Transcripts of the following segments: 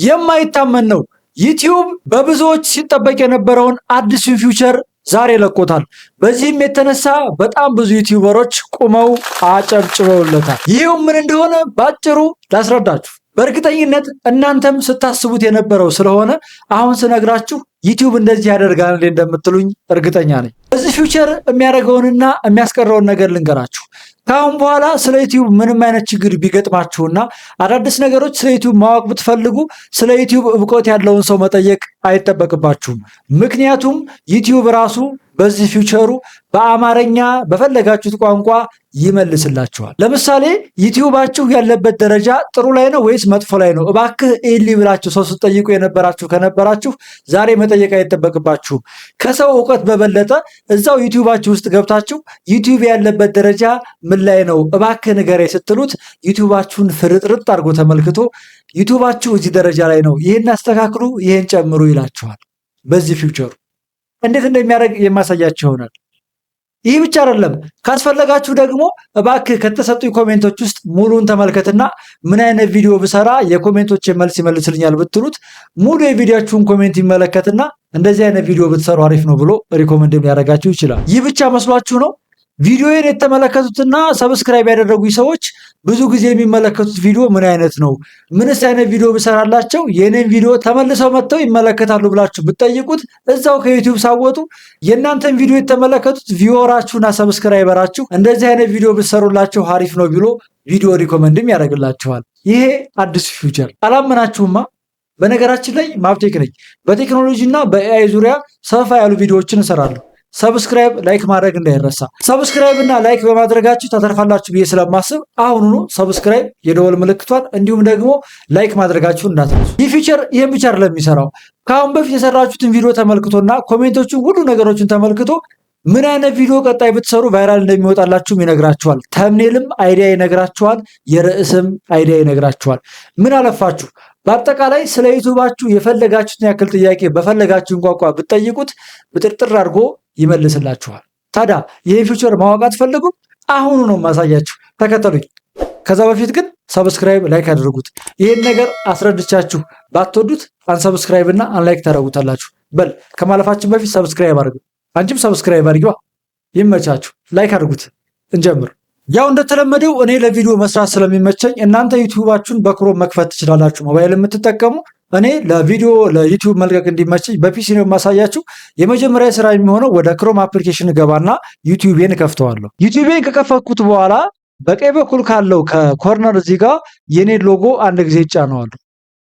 የማይታመን ነው። ዩቲዩብ በብዙዎች ሲጠበቅ የነበረውን አዲሱን ፊውቸር ዛሬ ለቆታል። በዚህም የተነሳ በጣም ብዙ ዩቲዩበሮች ቁመው አጨብጭበውለታል። ይህው ምን እንደሆነ ባጭሩ ላስረዳችሁ። በእርግጠኝነት እናንተም ስታስቡት የነበረው ስለሆነ አሁን ስነግራችሁ ዩቲዩብ እንደዚህ ያደርጋል እንደምትሉኝ እርግጠኛ ነኝ። በዚህ ፊውቸር የሚያደርገውንና የሚያስቀረውን ነገር ልንገራችሁ። ከአሁን በኋላ ስለ ዩቲዩብ ምንም አይነት ችግር ቢገጥማችሁና አዳዲስ ነገሮች ስለ ዩቲዩብ ማወቅ ብትፈልጉ ስለ ዩቲዩብ እውቀት ያለውን ሰው መጠየቅ አይጠበቅባችሁም። ምክንያቱም ዩቲዩብ ራሱ በዚህ ፊውቸሩ በአማርኛ በፈለጋችሁት ቋንቋ ይመልስላችኋል። ለምሳሌ ዩቲዩባችሁ ያለበት ደረጃ ጥሩ ላይ ነው ወይስ መጥፎ ላይ ነው እባክህ ኤሊ ብላችሁ ሰው ስትጠይቁ የነበራችሁ ከነበራችሁ ዛሬ መጠየቅ አይጠበቅባችሁም። ከሰው እውቀት በበለጠ እዛው ዩቲዩባችሁ ውስጥ ገብታችሁ ዩቲዩብ ያለበት ደረጃ ምን ላይ ነው እባክህ ንገረኝ ስትሉት ዩቲዩባችሁን ፍርጥርጥ አድርጎ ተመልክቶ ዩቲዩባችሁ እዚህ ደረጃ ላይ ነው፣ ይህን አስተካክሉ፣ ይህን ጨምሩ ይላችኋል። በዚህ ፊውቸሩ እንዴት እንደሚያደርግ የማሳያችሁ ይሆናል። ይህ ብቻ አይደለም። ካስፈለጋችሁ ደግሞ እባክህ ከተሰጡኝ ኮሜንቶች ውስጥ ሙሉን ተመልከትና ምን አይነት ቪዲዮ ብሰራ የኮሜንቶች መልስ ይመልስልኛል ብትሉት ሙሉ የቪዲዮችሁን ኮሜንት ይመለከትና እንደዚህ አይነት ቪዲዮ ብትሰሩ አሪፍ ነው ብሎ ሪኮመንድ ሊያደርጋችሁ ይችላል። ይህ ብቻ መስሏችሁ ነው? ቪዲዮዬን የተመለከቱትና ሰብስክራይብ ያደረጉኝ ሰዎች ብዙ ጊዜ የሚመለከቱት ቪዲዮ ምን አይነት ነው? ምንስ አይነት ቪዲዮ ብሰራላቸው የኔን ቪዲዮ ተመልሰው መጥተው ይመለከታሉ ብላችሁ ብትጠይቁት እዛው ከዩቲዩብ ሳወጡ የእናንተን ቪዲዮ የተመለከቱት ቪወራችሁና ሰብስክራይበራችሁ እንደዚህ አይነት ቪዲዮ ብትሰሩላቸው አሪፍ ነው ብሎ ቪዲዮ ሪኮመንድም ያደርግላችኋል። ይሄ አዲሱ ፊውቸር አላመናችሁማ? በነገራችን ላይ ማብቴክ ነኝ። በቴክኖሎጂ እና በኤአይ ዙሪያ ሰፋ ያሉ ቪዲዮዎችን እሰራለሁ። ሰብስክራይብ ላይክ ማድረግ እንዳይረሳ። ሰብስክራይብ እና ላይክ በማድረጋችሁ ታተርፋላችሁ ብዬ ስለማስብ አሁኑኑ ሰብስክራይብ የደወል ምልክቷን እንዲሁም ደግሞ ላይክ ማድረጋችሁን እንዳትረሱ። ይህ ፊቸር ይህን ብቻ አይደለም የሚሰራው። ከአሁን በፊት የሰራችሁትን ቪዲዮ ተመልክቶና ኮሜንቶችን ሁሉ ነገሮችን ተመልክቶ ምን አይነት ቪዲዮ ቀጣይ ብትሰሩ ቫይራል እንደሚወጣላችሁም ይነግራችኋል። ተምኔልም አይዲያ ይነግራችኋል። የርዕስም አይዲያ ይነግራችኋል። ምን አለፋችሁ በአጠቃላይ ስለ ዩቲዩባችሁ የፈለጋችሁትን ያክል ጥያቄ በፈለጋችሁን ቋንቋ ብትጠይቁት ብጥርጥር አድርጎ ይመልስላችኋል። ታዲያ ይህን ፊውቸር ማወቅ አትፈልጉም? አሁኑ ነው ማሳያችሁ። ተከተሉኝ። ከዛ በፊት ግን ሰብስክራይብ ላይክ አድርጉት። ይህን ነገር አስረድቻችሁ ባትወዱት አንሰብስክራይብ እና አንላይክ ታደርጉታላችሁ። በል ከማለፋችን በፊት ሰብስክራይብ አድርጉ። አንቺም ሰብስክራይብ አድርጊዋ። ይመቻችሁ። ላይክ አድርጉት። እንጀምር። ያው እንደተለመደው እኔ ለቪዲዮ መስራት ስለሚመቸኝ እናንተ ዩቲዩባችሁን በክሮም መክፈት ትችላላችሁ። ሞባይል የምትጠቀሙ እኔ ለቪዲዮ ለዩቲዩብ መልቀቅ እንዲመቸኝ በፒሲ ነው የማሳያችሁ። የመጀመሪያ ስራ የሚሆነው ወደ ክሮም አፕሊኬሽን ገባና ዩቲዩቤን ከፍተዋለሁ። ዩቲዩቤን ከከፈትኩት በኋላ በቀኝ በኩል ካለው ከኮርነር እዚህ ጋር የኔ ሎጎ አንድ ጊዜ ይጫነዋለሁ።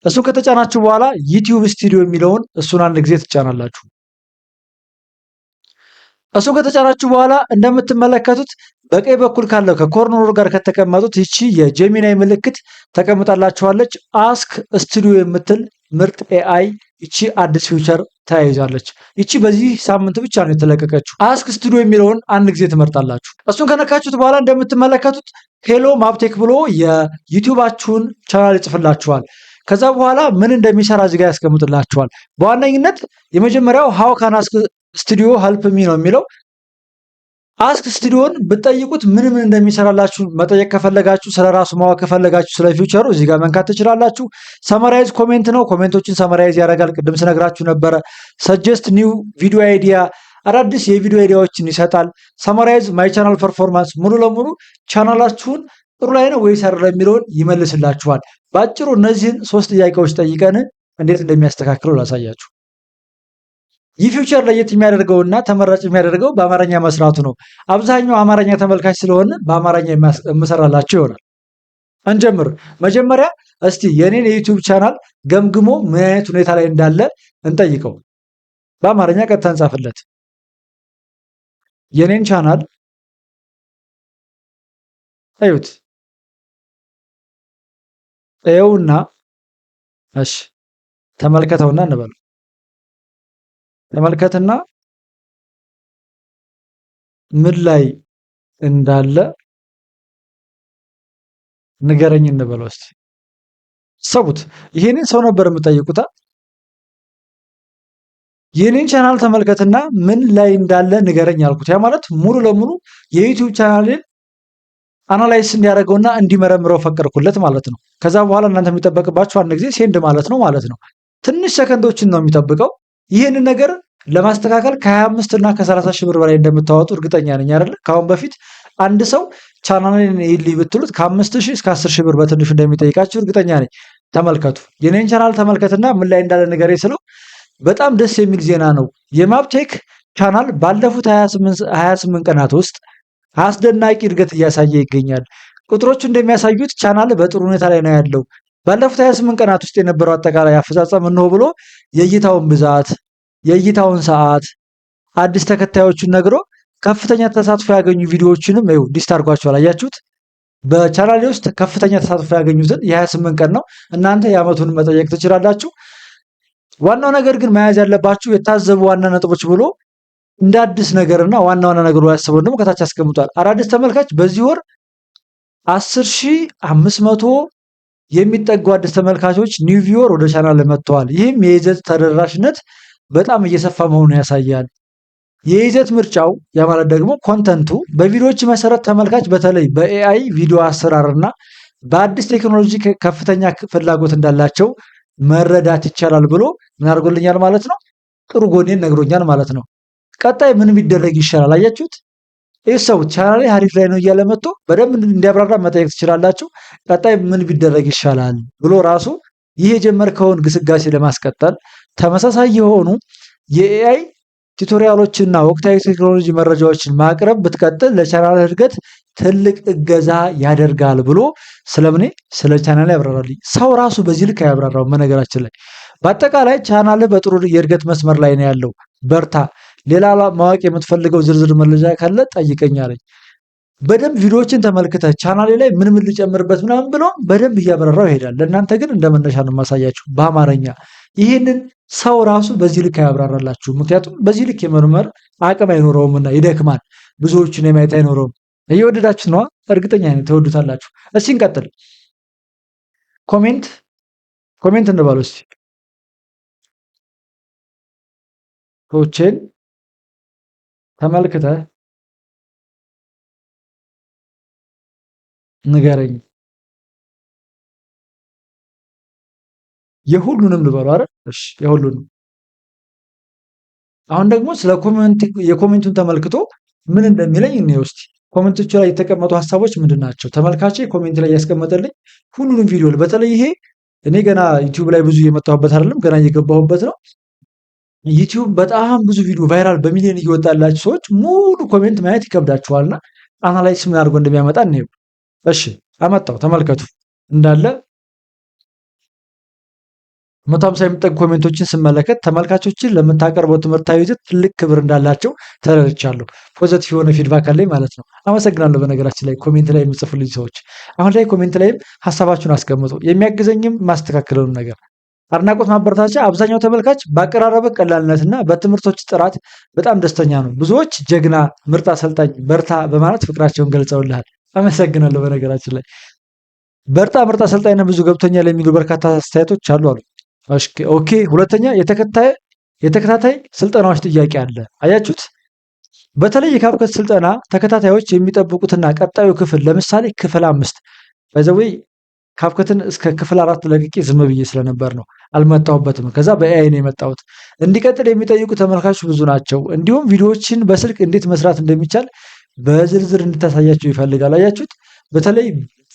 እሱን ከተጫናችሁ በኋላ ዩቲዩብ ስቱዲዮ የሚለውን እሱን አንድ ጊዜ ትጫናላችሁ። እሱን ከተጫናችሁ በኋላ እንደምትመለከቱት በቀኝ በኩል ካለው ከኮርነሩ ጋር ከተቀመጡት ይቺ የጄሚናይ ምልክት ተቀምጣላችኋለች። አስክ ስቱዲዮ የምትል ምርጥ ኤአይ ይቺ አዲስ ፊውቸር ተያይዛለች። ይቺ በዚህ ሳምንት ብቻ ነው የተለቀቀችው። አስክ ስቱዲዮ የሚለውን አንድ ጊዜ ትመርጣላችሁ። እሱን ከነካችሁት በኋላ እንደምትመለከቱት ሄሎ ማፕቴክ ብሎ የዩቲዩባችሁን ቻናል ይጽፍላችኋል። ከዛ በኋላ ምን እንደሚሰራ እዚህ ጋር ያስቀምጥላችኋል። በዋነኝነት የመጀመሪያው ሃው ካን አስክ ስቱዲዮ ሄልፕ ሚ ነው የሚለው። አስክ ስቱዲዮን ብትጠይቁት ምን እንደሚሰራላችሁ መጠየቅ ከፈለጋችሁ፣ ስለራሱ ማወቅ ከፈለጋችሁ ስለ ፊውቸሩ እዚህ ጋር መንካት ትችላላችሁ። ሰመራይዝ ኮሜንት ነው። ኮሜንቶችን ሰመራይዝ ያደርጋል። ቅድም ስነግራችሁ ነበረ። ሰጀስት ኒው ቪዲዮ አይዲያ፣ አዳዲስ የቪዲዮ አይዲያዎችን ይሰጣል። ሰመራይዝ ማይ ቻናል ፐርፎርማንስ፣ ሙሉ ለሙሉ ቻናላችሁን ጥሩ ላይ ነው ወይስ አይደለም የሚለውን ይመልስላችኋል። በአጭሩ እነዚህን 3 ጥያቄዎች ጠይቀን እንዴት እንደሚያስተካክለው ላሳያችሁ። ይህ ፊውቸር ለየት የሚያደርገውና ተመራጭ የሚያደርገው በአማርኛ መስራቱ ነው። አብዛኛው አማርኛ ተመልካች ስለሆነ በአማርኛ የምሰራላችሁ ይሆናል። እንጀምር። መጀመሪያ እስቲ የኔን የዩቲዩብ ቻናል ገምግሞ ምን አይነት ሁኔታ ላይ እንዳለ እንጠይቀው። በአማርኛ ቀጥታ እንጻፍለት። የኔን ቻናል እዩት። እዩና እሺ ተመልከተውና እንበል። ተመልከትና ምን ላይ እንዳለ ንገረኝ እንበለው እስቲ። ሰቡት። ይሄንን ሰው ነበር የምጠይቁታ። የኔን ቻናል ተመልከትና ምን ላይ እንዳለ ንገረኝ አልኩት። ያ ማለት ሙሉ ለሙሉ የዩቲዩብ ቻናልን አናላይዝ እንዲያደርገውና እንዲመረምረው ፈቀድኩለት ማለት ነው። ከዛ በኋላ እናንተ የሚጠበቅባችሁ አንድ ጊዜ ሴንድ ማለት ነው ማለት ነው። ትንሽ ሰከንዶችን ነው የሚጠብቀው። ይህንን ነገር ለማስተካከል ከ25 እና ከ30 ሺህ ብር በላይ እንደምታወጡ እርግጠኛ ነኝ አይደለ? ከአሁን በፊት አንድ ሰው ቻናልን ይልይ ብትሉት ከ5000 እስከ 10000 ብር በትንሹ እንደሚጠይቃችሁ እርግጠኛ ነኝ። ተመልከቱ፣ የኔን ቻናል ተመልከትና ምን ላይ እንዳለ ነገር ስለው በጣም ደስ የሚል ዜና ነው። የማፕቴክ ቻናል ባለፉት 28 ቀናት ውስጥ አስደናቂ እድገት እያሳየ ይገኛል። ቁጥሮቹ እንደሚያሳዩት ቻናል በጥሩ ሁኔታ ላይ ነው ያለው። ባለፉት 28 ቀናት ውስጥ የነበረው አጠቃላይ አፈጻጸም እንሆ ብሎ የእይታውን ብዛት፣ የእይታውን ሰዓት፣ አዲስ ተከታዮቹን ነግሮ ከፍተኛ ተሳትፎ ያገኙ ቪዲዮዎችንም ይኸው ሊስት አድርጓቸዋል። አያችሁት? በቻናሌ ውስጥ ከፍተኛ ተሳትፎ ያገኙትን የ28 ቀን ነው። እናንተ የዓመቱን መጠየቅ ትችላላችሁ። ዋናው ነገር ግን መያዝ ያለባችሁ የታዘቡ ዋና ነጥቦች ብሎ እንደ አዲስ ነገርና ዋና ዋና ነገሩ ያስበው ደግሞ ከታች አስቀምጧል። አዳዲስ ተመልካች በዚህ ወር 10500 የሚጠጉ አዲስ ተመልካቾች ኒው ቪወር ወደ ቻናል መጥተዋል። ይህም የይዘት ተደራሽነት በጣም እየሰፋ መሆኑን ያሳያል። የይዘት ምርጫው ያ ማለት ደግሞ ኮንተንቱ በቪዲዮዎች መሰረት ተመልካች በተለይ በኤአይ ቪዲዮ አሰራርና በአዲስ ቴክኖሎጂ ከፍተኛ ፍላጎት እንዳላቸው መረዳት ይቻላል ብሎ ምን አድርጎልኛል ማለት ነው። ጥሩ ጎኔን ነግሮኛል ማለት ነው። ቀጣይ ምን ቢደረግ ይሻላል? አያችሁት? ይህ ሰው ቻናሌ ሀሪፍ ላይ ነው እያለ መጥቶ በደንብ እንዲያብራራ መጠየቅ ትችላላችሁ። ቀጣይ ምን ቢደረግ ይሻላል ብሎ ራሱ ይህ የጀመርከውን ግስጋሴ ለማስቀጠል ተመሳሳይ የሆኑ የኤአይ ቱቶሪያሎችና ወቅታዊ ቴክኖሎጂ መረጃዎችን ማቅረብ ብትቀጥል ለቻናል እድገት ትልቅ እገዛ ያደርጋል ብሎ ስለምኔ ስለ ቻናል ያብራራልኝ። ሰው ራሱ በዚህ ልክ ያብራራው። በነገራችን ላይ በአጠቃላይ ቻናል በጥሩ የእድገት መስመር ላይ ነው ያለው። በርታ፣ ሌላ ማወቅ የምትፈልገው ዝርዝር መረጃ ካለ ጠይቀኝ አለኝ። በደንብ ቪዲዮዎችን ተመልክተህ ቻናሌ ላይ ምን ልጨምርበት ምናምን ብሎ በደንብ እያብራራው ይሄዳል። ለእናንተ ግን እንደመነሻ ነው የማሳያችሁ በአማርኛ። ይህንን ሰው ራሱ በዚህ ልክ ያብራራላችሁ። ምክንያቱም በዚህ ልክ የመርመር አቅም አይኖረውምና ይደክማል። ብዙዎችን የማየት አይኖረውም። እየወደዳችሁ ነዋ፣ እርግጠኛ ነኝ ትወዱታላችሁ። እስኪ እንቀጥል። ኮሜንት እንባሉ እስኪ ቶቼን ተመልክተህ ንገረኝ። የሁሉንም ልበሉ አይደል? እሺ የሁሉንም። አሁን ደግሞ ስለ የኮሜንቱን ተመልክቶ ምን እንደሚለኝ እንየው እስቲ። ኮሜንቶቹ ላይ የተቀመጡ ሀሳቦች ምንድን ናቸው? ተመልካቼ ኮሜንት ላይ ያስቀመጠልኝ ሁሉንም ቪዲዮ፣ በተለይ ይሄ እኔ ገና ዩቲዩብ ላይ ብዙ እየመጣሁበት አይደለም፣ ገና እየገባሁበት ነው። ዩቲዩብ በጣም ብዙ ቪዲዮ ቫይራል በሚሊዮን እየወጣላችሁ ሰዎች ሙሉ ኮሜንት ማየት ይከብዳችኋልና አናላይስ ምን አድርጎ እንደሚያመጣ እንየው። እሺ አመጣው፣ ተመልከቱ። እንዳለ 150 የሚጠጉ ኮሜንቶችን ስመለከት ተመልካቾችን ለምታቀርበው ትምህርታዊ ይዘት ትልቅ ክብር እንዳላቸው ተረድቻለሁ። ፖዘቲቭ የሆነ ፊድባክ አለኝ ማለት ነው። አመሰግናለሁ። በነገራችን ላይ ኮሜንት ላይ የምጽፉልኝ ሰዎች አሁን ላይ ኮሜንት ላይም ሀሳባችሁን አስቀምጡ። የሚያግዘኝም ማስተካከለውን ነገር አድናቆት፣ ማበረታቻ። አብዛኛው ተመልካች በአቀራረብ ቀላልነትና በትምህርቶች ጥራት በጣም ደስተኛ ነው። ብዙዎች ጀግና፣ ምርጥ አሰልጣኝ፣ በርታ በማለት ፍቅራቸውን ገልጸውልሃል። አመሰግናለሁ። በነገራችን ላይ በርታ፣ ምርጥ አሰልጣኝ፣ ብዙ ገብቶኛል የሚሉ በርካታ አስተያየቶች አሉ። ኦኬ። ሁለተኛ የተከታታይ ስልጠናዎች ጥያቄ አለ። አያችሁት? በተለይ የካፕከት ስልጠና ተከታታዮች የሚጠብቁትና ቀጣዩ ክፍል ለምሳሌ ክፍል 5 በዘዌይ ካፕከትን እስከ ክፍል 4 ለቅቄ ዝም ብዬ ስለነበር ነው አልመጣሁበትም። ከዛ በኤአይ ነው የመጣሁት። እንዲቀጥል የሚጠይቁ ተመልካቾች ብዙ ናቸው። እንዲሁም ቪዲዮዎችን በስልክ እንዴት መስራት እንደሚቻል በዝርዝር እንድታሳያቸው ይፈልጋል። አያችሁት? በተለይ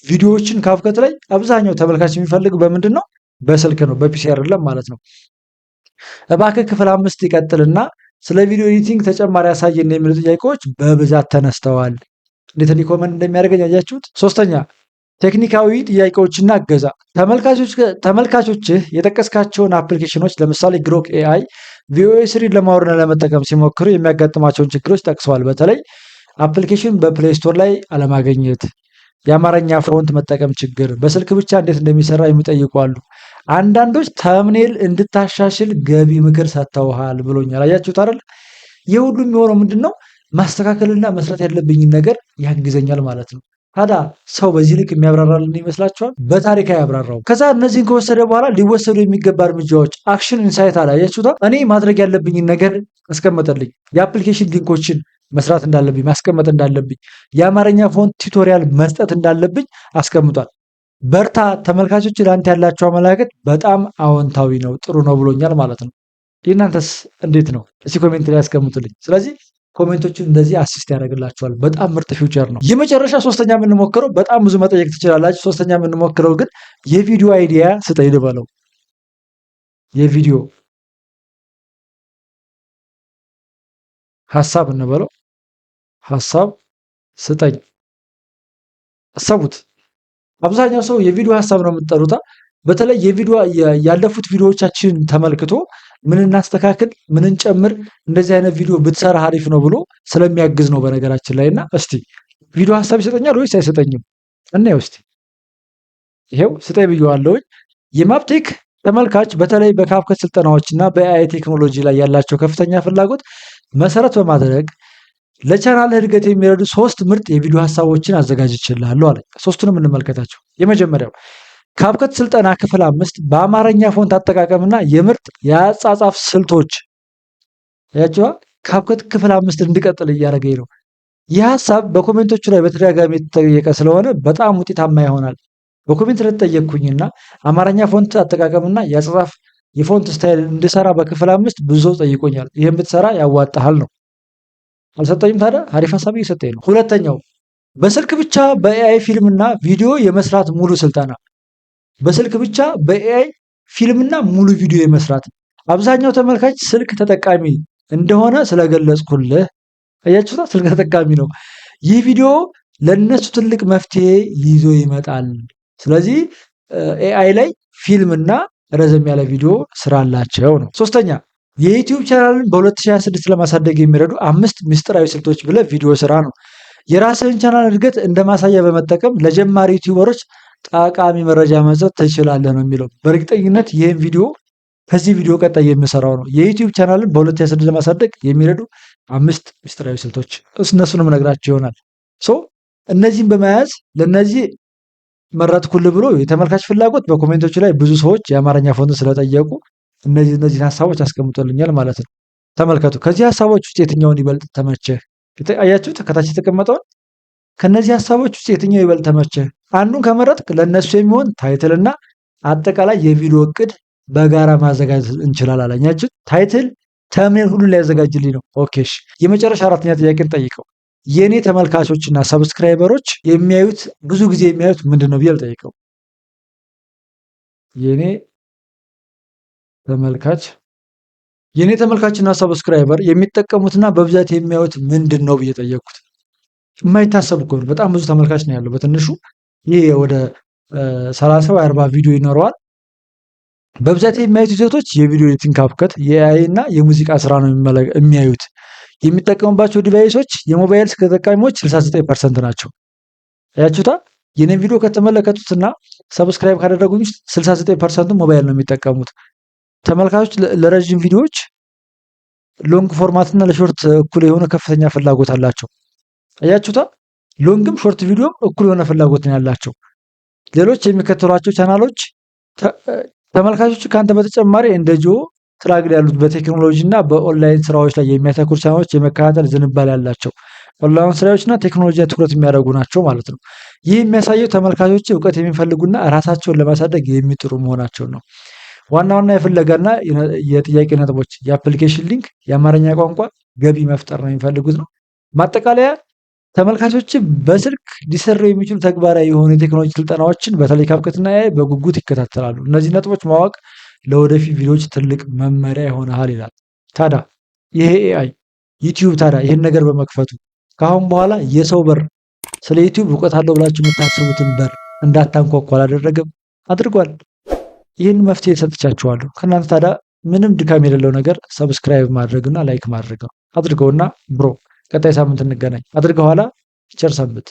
ቪዲዮዎችን ካፕከት ላይ አብዛኛው ተመልካች የሚፈልግ በምንድን ነው? በስልክ ነው፣ በፒሲ አይደለም ማለት ነው። እባክህ ክፍል 5 ይቀጥልና ስለ ቪዲዮ ኤዲቲንግ ተጨማሪ ያሳየን የሚሉ ጥያቄዎች በብዛት ተነስተዋል። እንዴት ሪኮመንድ እንደሚያደርገኝ አያችሁት? ሶስተኛ ቴክኒካዊ ጥያቄዎችና እገዛ። ተመልካቾችህ የጠቀስካቸውን አፕሊኬሽኖች ለምሳሌ ግሮክ ኤአይ ቪኦኤ 3 ለማውረድና ለመጠቀም ሲሞክሩ የሚያጋጥማቸውን ችግሮች ጠቅሰዋል። በተለይ አፕሊኬሽን በፕሌይ ስቶር ላይ አለማግኘት፣ የአማርኛ ፎንት መጠቀም ችግር፣ በስልክ ብቻ እንዴት እንደሚሰራ የሚጠይቁ አሉ። አንዳንዶች ተምኔል እንድታሻሽል ገቢ ምክር ሰጥተውሃል ብሎኛል። አያችሁት አይደል? የሁሉ የሚሆነው ምንድነው? ማስተካከልና መስራት ያለብኝን ነገር ያግዘኛል ማለት ነው። ታዲያ ሰው በዚህ ልክ የሚያብራራልን ይመስላችኋል? በታሪክ ያብራራው። ከዛ እነዚህን ከወሰደ በኋላ ሊወሰዱ የሚገባ እርምጃዎች አክሽን ኢንሳይት አለ። አያችሁታ? እኔ ማድረግ ያለብኝን ነገር አስቀመጠልኝ። የአፕሊኬሽን ሊንኮችን መስራት እንዳለብኝ ማስቀመጥ እንዳለብኝ የአማርኛ ፎንት ቱቶሪያል መስጠት እንዳለብኝ አስቀምጧል። በርታ ተመልካቾች፣ ለአንተ ያላቸው አመለካከት በጣም አዎንታዊ ነው፣ ጥሩ ነው ብሎኛል ማለት ነው። የእናንተስ እንዴት ነው? እስቲ ኮሜንት ላይ ያስቀምጡልኝ። ስለዚህ ኮሜንቶችን እንደዚህ አሲስት ያደርግላችኋል። በጣም ምርጥ ፊውቸር ነው። የመጨረሻ ሶስተኛ የምንሞክረው በጣም ብዙ መጠየቅ ትችላላችሁ። ሶስተኛ የምንሞክረው ግን የቪዲዮ አይዲያ ስጠኝ ልበለው። የቪዲዮ ሀሳብ እንበለው። ሀሳብ ስጠኝ። አሰቡት። አብዛኛው ሰው የቪዲዮ ሀሳብ ነው የምትጠሩታ። በተለይ የቪዲዮ ያለፉት ቪዲዮዎቻችን ተመልክቶ ምን እናስተካክል፣ ምን እንጨምር፣ እንደዚህ አይነት ቪዲዮ ብትሰራ አሪፍ ነው ብሎ ስለሚያግዝ ነው በነገራችን ላይ። እና እስቲ ቪዲዮ ሀሳብ ይሰጠኛል ወይስ አይሰጠኝም? እናየው እስቲ። ይሄው ስጠኝ ብየዋለሁኝ። የማፕቴክ ተመልካች በተለይ በካፕከት ስልጠናዎች እና በኤአይ ቴክኖሎጂ ላይ ያላቸው ከፍተኛ ፍላጎት መሰረት በማድረግ ለቻናል እድገት የሚረዱ 3 ምርጥ የቪዲዮ ሀሳቦችን አዘጋጅቼልሃለሁ አለ። ሶስቱንም እንመልከታቸው። የመጀመሪያው ካፕከት ስልጠና ክፍል 5 በአማርኛ ፎንት አጠቃቀምና የምርጥ የአጻጻፍ ስልቶች። ያቺዋ ካፕከት ክፍል 5 እንድቀጥል እያደረገኝ ነው። ይህ ሀሳብ በኮሜንቶቹ ላይ በተደጋጋሚ የተጠየቀ ስለሆነ በጣም ውጤታማ ይሆናል። በኮሜንት ለተጠየቅኩኝና አማርኛ ፎንት አጠቃቀምና የአጻጻፍ የፎንት ስታይል እንድሰራ በክፍል 5 ብዙ ሰው ጠይቆኛል። ይህን ብትሰራ ያዋጣሃል ነው። አልሰጠኝም ታዲያ? አሪፍ ሀሳብ እየሰጠኝ ነው። ሁለተኛው በስልክ ብቻ በኤአይ ፊልምና ቪዲዮ የመስራት ሙሉ ስልጠና። በስልክ ብቻ በኤአይ ፊልምና ሙሉ ቪዲዮ የመስራት። አብዛኛው ተመልካች ስልክ ተጠቃሚ እንደሆነ ስለገለጽኩልህ፣ አያችሁታ፣ ስልክ ተጠቃሚ ነው። ይህ ቪዲዮ ለነሱ ትልቅ መፍትሄ ይዞ ይመጣል። ስለዚህ ኤአይ ላይ ፊልምና ረዘም ያለ ቪዲዮ ስራላቸው ነው። ሶስተኛ የዩቲዩብ ቻናልን በ2026 ለማሳደግ የሚረዱ 5 ምስጢራዊ ስልቶች ብለህ ቪዲዮ ስራ ነው። የራስህን ቻናል እድገት እንደ ማሳያ በመጠቀም ለጀማሪ ዩቲዩበሮች ጠቃሚ መረጃ መስጠት ትችላለህ ነው የሚለው። በእርግጠኝነት ይህን ቪዲዮ ከዚህ ቪዲዮ ቀጣይ የምሰራው ነው። የዩቲዩብ ቻናልን በ2026 ለማሳደግ የሚረዱ 5 ምስጢራዊ ስልቶች፣ እነሱንም ነግራቸው ይሆናል። እነዚህን በመያዝ ለነዚህ መረጥኩልህ ብሎ የተመልካች ፍላጎት በኮሜንቶቹ ላይ ብዙ ሰዎች የአማርኛ ፎንት ስለጠየቁ እነዚህን ሀሳቦች አስቀምጦልኛል ማለት ነው። ተመልከቱ። ከዚህ ሀሳቦች ውስጥ የትኛውን ይበልጥ ተመቸህ? አያችሁት? ከታች የተቀመጠውን። ከነዚህ ሀሳቦች ውስጥ የትኛው ይበልጥ ተመቸህ? አንዱን ከመረጥክ ለእነሱ የሚሆን ታይትልና አጠቃላይ የቪዲዮ እቅድ በጋራ ማዘጋጀት እንችላለን አላኛችሁ። ታይትል ተምኔል ሁሉ ሊያዘጋጅልኝ ነው። ኦኬሽ። የመጨረሻ አራተኛ ጥያቄን ጠይቀው። የኔ ተመልካቾችና ሰብስክራይበሮች የሚያዩት ብዙ ጊዜ የሚያዩት ምንድን ነው ብዬ ልጠይቀው። የኔ ተመልካችና ሰብስክራይበር የሚጠቀሙትና በብዛት የሚያዩት ምንድን ነው ብዬ ጠየቅኩት። የማይታሰብ እኮ ነው። በጣም ብዙ ተመልካች ነው ያለው በትንሹ። ይህ ወደ 30 ወይ 40 ቪዲዮ ይኖረዋል። በብዛት የሚያዩት ይዘቶች የቪዲዮ ኤዲቲንግ ካፕከት፣ የኤአይ እና የሙዚቃ ስራ ነው የሚያዩት። የሚጠቀሙባቸው ዲቫይሶች የሞባይል ስልክ ተጠቃሚዎች 69% ናቸው። አያችሁታ? የኔን ቪዲዮ ከተመለከቱትና ሰብስክራይብ ካደረጉኝ ውስጥ 69% ሞባይል ነው የሚጠቀሙት። ተመልካቾች ለረጅም ቪዲዮዎች ሎንግ ፎርማት እና ለሾርት እኩል የሆነ ከፍተኛ ፍላጎት አላቸው። አያችሁታ? ሎንግም ሾርት ቪዲዮም እኩል የሆነ ፍላጎት ነው ያላቸው። ሌሎች የሚከተሏቸው ቻናሎች ተመልካቾች ከአንተ በተጨማሪ እንደ ጂኦ ትራግል ያሉት በቴክኖሎጂ እና በኦንላይን ስራዎች ላይ የሚያተኩር ቻናሎች የመከታተል ዝንባሌ ያላቸው ኦንላይን ስራዎችና ቴክኖሎጂ ትኩረት የሚያደርጉ ናቸው ማለት ነው። ይህ የሚያሳየው ተመልካቾች እውቀት የሚፈልጉና ራሳቸውን ለማሳደግ የሚጥሩ መሆናቸው ነው። ዋና ዋና የፍለጋና የጥያቄ ነጥቦች የአፕሊኬሽን ሊንክ፣ የአማርኛ ቋንቋ ገቢ መፍጠር ነው የሚፈልጉት ነው። ማጠቃለያ ተመልካቾች በስልክ ሊሰሩ የሚችሉ ተግባራዊ የሆኑ የቴክኖሎጂ ስልጠናዎችን በተለይ ካፕከትና ኤአይ በጉጉት ይከታተላሉ። እነዚህ ነጥቦች ማወቅ ለወደፊት ቪዲዮዎች ትልቅ መመሪያ ይሆናል ይላል። ታዲያ ይሄ ኤአይ ዩቲዩብ ታዲያ ይህን ነገር በመክፈቱ ከአሁን በኋላ የሰው በር ስለ ዩቲዩብ እውቀት አለው ብላችሁ የምታስቡትን በር እንዳታንኳኳ አላደረገም? አድርጓል። ይህን መፍትሄ ሰጥቻችኋለሁ። ከእናንተ ታዲያ ምንም ድካም የሌለው ነገር ሰብስክራይብ ማድረግና ላይክ ማድረግ ነው። አድርገውና ብሮ ቀጣይ ሳምንት እንገናኝ። አድርገው ኋላ ቸር ሰንብት።